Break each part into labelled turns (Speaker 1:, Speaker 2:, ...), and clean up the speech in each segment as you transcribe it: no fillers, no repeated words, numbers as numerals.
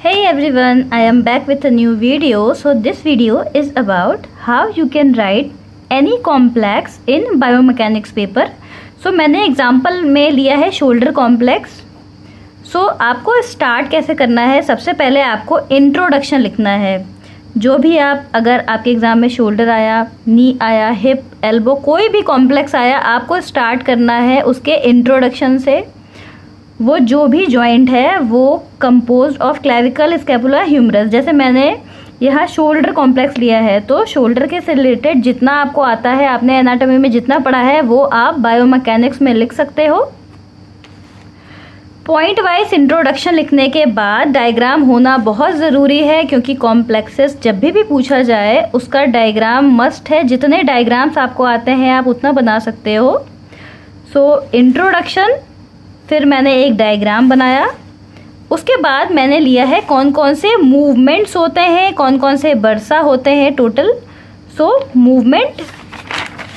Speaker 1: Hey everyone, I am back with a new video. So this video is about how you can write any complex in biomechanics paper. So मैंने example में लिया है shoulder complex. सो आपको start कैसे करना है, सबसे पहले आपको इंट्रोडक्शन लिखना है. जो भी आप, अगर आपके एग्ज़ाम में शोल्डर आया, नी आया, हिप, एल्बो, कोई भी कॉम्प्लेक्स आया, आपको स्टार्ट करना है उसके इंट्रोडक्शन से. वो जो भी जॉइंट है वो composed of clavicle, scapula, humerus. जैसे मैंने यहाँ शोल्डर कॉम्प्लेक्स लिया है, तो शोल्डर के से रिलेटेड जितना आपको आता है, आपने एनाटॉमी में जितना पढ़ा है, वो आप बायोमैकेनिक्स में लिख सकते हो. पॉइंट वाइज इंट्रोडक्शन लिखने के बाद डायग्राम होना बहुत ज़रूरी है, क्योंकि कॉम्प्लेक्सेस जब भी पूछा जाए उसका डायग्राम मस्ट है. जितने डायग्राम्स आपको आते हैं आप उतना बना सकते हो. सो इंट्रोडक्शन, फिर मैंने एक डायग्राम बनाया. उसके बाद मैंने लिया है कौन कौन से मूवमेंट्स होते हैं, कौन कौन से बर्सा होते हैं टोटल. सो मूवमेंट,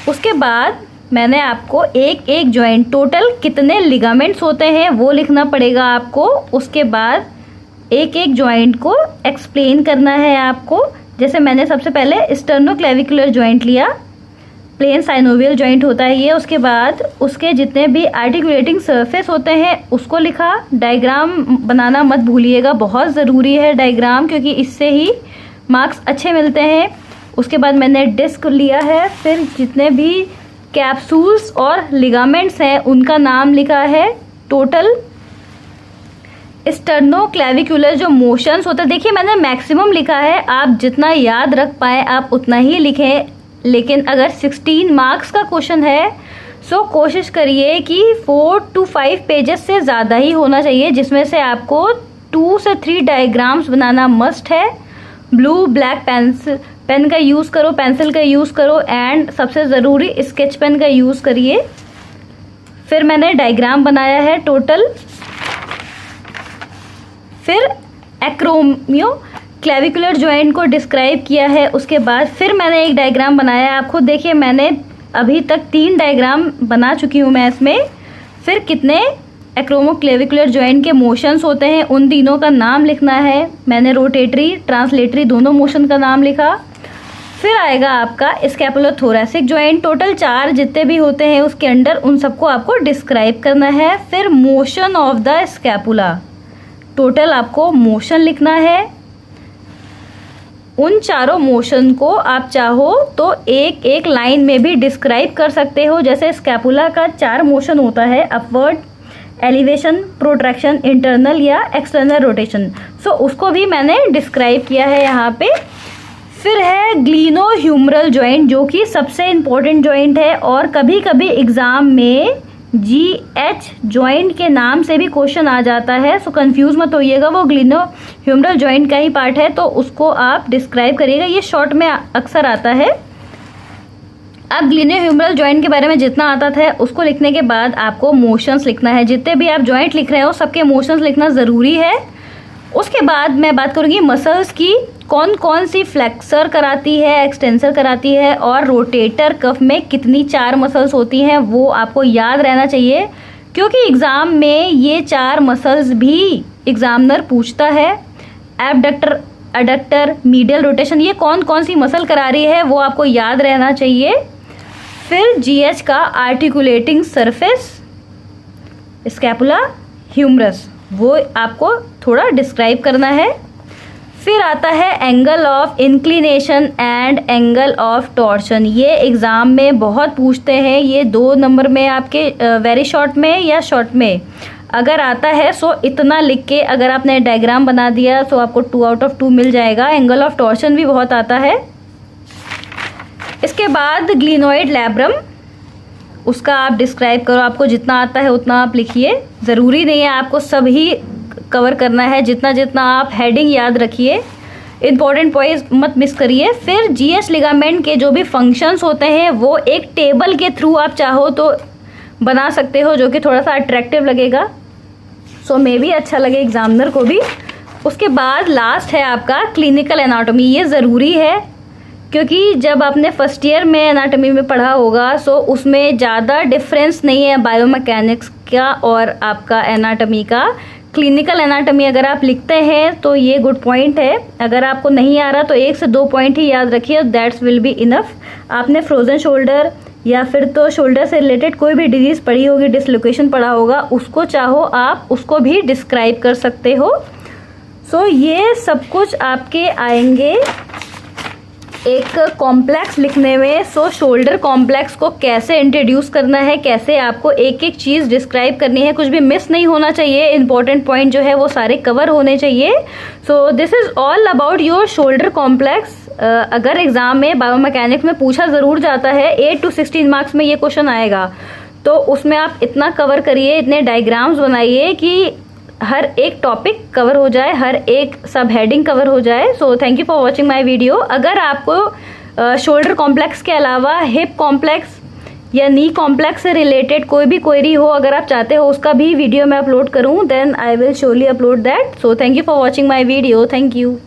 Speaker 1: उसके बाद मैंने आपको एक एक जॉइंट, टोटल कितने लिगामेंट्स होते हैं वो लिखना पड़ेगा आपको. उसके बाद एक एक जॉइंट को एक्सप्लेन करना है आपको. जैसे मैंने सबसे पहले स्टर्नोक्लेविकुलर जॉइंट लिया, प्लेन साइनोवियल जॉइंट होता है ये. उसके बाद उसके जितने भी आर्टिकुलेटिंग सरफेस होते हैं उसको लिखा. डायग्राम बनाना मत भूलिएगा, बहुत ज़रूरी है डायग्राम, क्योंकि इससे ही मार्क्स अच्छे मिलते हैं. उसके बाद मैंने डिस्क लिया है, फिर जितने भी कैप्सूल्स और लिगामेंट्स हैं उनका नाम लिखा है. टोटल स्टर्नोक्लेविकुलर जो मोशंस होते हैं, देखिए मैंने मैक्सिमम लिखा है, आप जितना याद रख पाएँ आप उतना ही लिखें. लेकिन अगर 16 मार्क्स का क्वेश्चन है, सो कोशिश करिए कि 4 to 5 पेजेस से ज़्यादा ही होना चाहिए, जिसमें से आपको 2 से 3 डायग्राम्स बनाना मस्ट है. ब्लू ब्लैक पेन का यूज़ करो, पेंसिल का यूज़ करो, एंड सबसे ज़रूरी स्केच पेन का यूज़ करिए. फिर मैंने डायग्राम बनाया है टोटल. फिर एक्रोमियो क्लेविकुलर जॉइंट को डिस्क्राइब किया है. उसके बाद फिर मैंने एक डायग्राम बनाया है. आप खुद देखिए, मैंने अभी तक 3 डायग्राम बना चुकी हूँ मैं इसमें. फिर कितने एक्रोमोक्लेविकुलर जॉइंट के मोशंस होते हैं उन तीनों का नाम लिखना है. मैंने रोटेटरी, ट्रांसलेटरी दोनों मोशन का नाम लिखा. फिर आएगा आपका स्कैपुलोथोरैसिक जॉइंट. टोटल 4 जितने भी होते हैं उसके अंडर उन सबको आपको डिस्क्राइब करना है. फिर motion of the scapula, total आपको मोशन लिखना है. उन चारों मोशन को आप चाहो तो एक एक लाइन में भी डिस्क्राइब कर सकते हो. जैसे स्कैपुला का 4 मोशन होता है, अपवर्ड, एलिवेशन, प्रोट्रैक्शन, इंटरनल या एक्सटर्नल रोटेशन. सो उसको भी मैंने डिस्क्राइब किया है यहाँ पे. फिर है ग्लिनोह्यूमरल जॉइंट, जो कि सबसे इम्पोर्टेंट जॉइंट है, और कभी कभी एग्ज़ाम में GH जॉइंट के नाम से भी क्वेश्चन आ जाता है. सो कंफ्यूज मत होइएगा, वो ग्लिनोह्यूमरल जॉइंट का ही पार्ट है, तो उसको आप डिस्क्राइब करिएगा. ये शॉर्ट में अक्सर आता है. अब ग्लिनोह्यूमरल जॉइंट के बारे में जितना आता था उसको लिखने के बाद आपको मोशंस लिखना है. जितने भी आप जॉइंट लिख रहे हो सबके मोशंस लिखना ज़रूरी है. उसके बाद मैं बात करूँगी मसल्स की, कौन कौन सी फ्लेक्सर कराती है, एक्सटेंसर कराती है, और रोटेटर कफ में कितनी 4 मसल्स होती हैं वो आपको याद रहना चाहिए, क्योंकि एग्ज़ाम में ये 4 मसल्स भी एग्जामिनर पूछता है. एबडक्टर, एडक्टर, मीडियल रोटेशन, ये कौन कौन सी मसल करा रही है वो आपको याद रहना चाहिए. फिर GH का आर्टिकुलेटिंग सरफेस, स्कैपुला, ह्यूमरस, वो आपको थोड़ा डिस्क्राइब करना है. फिर आता है angle of inclination and angle of torsion. ये एग्ज़ाम में बहुत पूछते हैं. ये 2 नंबर में आपके वेरी शॉर्ट में या शॉर्ट में अगर आता है, सो इतना लिख के अगर आपने डायग्राम बना दिया तो आपको 2 out of 2 मिल जाएगा. एंगल ऑफ टॉर्शन भी बहुत आता है. इसके बाद ग्लिनोइड लैब्रम, उसका आप डिस्क्राइब करो. आपको जितना आता है उतना आप लिखिए. ज़रूरी नहीं है आपको सब ही कवर करना है, जितना जितना आप हेडिंग याद रखिए, इंपॉर्टेंट पॉइंट मत मिस करिए. फिर GH लिगामेंट के जो भी फंक्शंस होते हैं वो एक टेबल के थ्रू आप चाहो तो बना सकते हो, जो कि थोड़ा सा अट्रैक्टिव लगेगा. सो मे भी अच्छा लगे एग्जामिनर को भी. उसके बाद लास्ट है आपका क्लिनिकल एनाटॉमी. ये ज़रूरी है, क्योंकि जब आपने फर्स्ट ईयर में एनाटॉमी में पढ़ा होगा, सो उसमें ज़्यादा डिफरेंस नहीं है बायोमैकेनिक्स का और आपका एनाटॉमी का. क्लिनिकल एनाटॉमी अगर आप लिखते हैं तो ये गुड पॉइंट है। अगर आपको नहीं आ रहा तो 1 से 2 पॉइंट ही याद रखिए, दैट्स विल बी इनफ। आपने फ्रोजन शोल्डर या फिर तो शोल्डर से रिलेटेड कोई भी डिजीज़ पढ़ी होगी, डिसलोकेशन पढ़ा होगा, उसको चाहो आप उसको भी डिस्क्राइब कर सकते हो। सो ये सब कुछ आपके आएंगे एक कॉम्प्लेक्स लिखने में। सो शोल्डर कॉम्प्लेक्स को कैसे इंट्रोड्यूस करना है, कैसे आपको एक एक चीज़ डिस्क्राइब करनी है, कुछ भी मिस नहीं होना चाहिए, इंपॉर्टेंट पॉइंट जो है वो सारे कवर होने चाहिए। So this is all about your shoulder complex. अगर एग्ज़ाम में बायोमैकेनिक्स में पूछा ज़रूर जाता है, 8 to 16 मार्क्स में ये क्वेश्चन आएगा, तो उसमें आप इतना कवर करिए, इतने डायग्राम्स बनाइए कि हर एक टॉपिक कवर हो जाए, हर एक सब हेडिंग कवर हो जाए। सो thank you for watching my video. अगर आपको शोल्डर कॉम्प्लेक्स के अलावा हिप कॉम्प्लेक्स या नी कॉम्प्लेक्स से रिलेटेड कोई भी क्वेरी हो, अगर आप चाहते हो उसका भी वीडियो मैं अपलोड करूं, then I will surely upload that. So thank you for watching my video. Thank you.